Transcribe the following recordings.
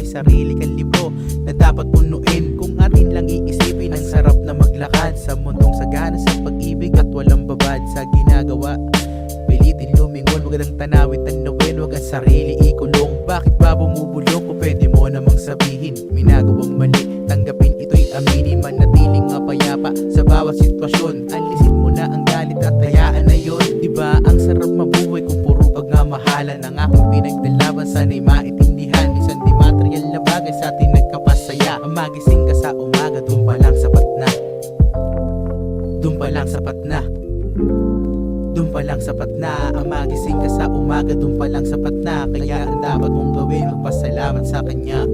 sarili kang libro na dapat punuin. Kung atin lang iisipin, ang sarap na maglakad sa mundong sagana sa pag-ibig at walang babad sa ginagawa. Pilitin lumingon, wag ang tanawin tanawin, wag ang sarili ikulong. Bakit ba bumubulong kung pwede mo namang sabihin minagawang mali? Tanggapin ito'y aminin, manatiling mapayapa sa bawat sitwasyon. Alisin mo na ang galit at hayaan na yun. Diba ang sarap mabuhay kung puro pagmamahalan? Ang aking pinagdalaban sana'y maintindihan. Minsan di material na bagay sa atin nagkapasaya. Ang magising ka sa umaga, dun pa lang sapat na. Dun pa lang sapat na. Dun pa lang sapat na. Ang magising ka sa umaga, dun pa lang sapat na. Kaya ang dapat mong gawin, magpasalamat sa kanya.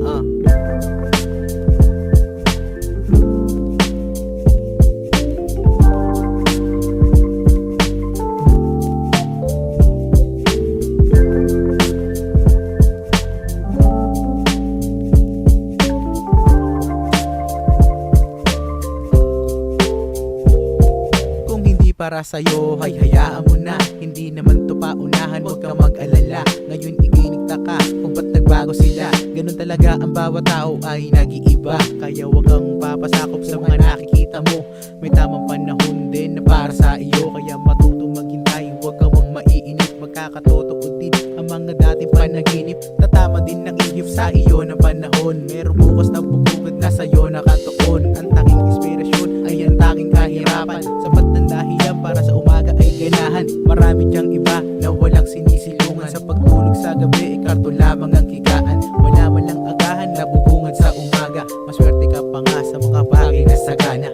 Para sa'yo ay hayaan mo na, hindi naman to paunahan, huwag ka mag-alala. Ngayon ika'y nagtaka kung ba't nagbago sila. Ganun talaga ang bawat tao ay nag-iiba. Kaya huwag kang papasakop sa mga nakikita mo. May tamang panahon din na para sa iyo. Kaya matutong maghintay, huwag kang maiinip. Magkakatotoo din ang mga dating panaginip. Tatama din ng ihip sa iyo ng panahon. Merong bukas na bubugad na sa'yo nakatuon. Ang tanging inspirasyon ay ang tanging kahirapan. Sapat ng dahilan para sa umaga ay ganahan. Marami diyang iba na walang sinisilungan. Sa pagtulog sa gabi, ikarto lamang ang kikaan. Wala man lang agahan, nabubungad sa umaga. Maswerte ka pa nga sa mga bagay na sagana.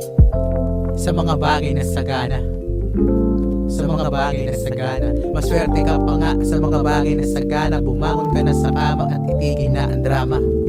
Sa mga bagay na sagana. Sa mga bagay na sagana. Maswerte ka pa nga sa mga bagay na sagana. Bumangon ka na sa kama at itigil na ang drama.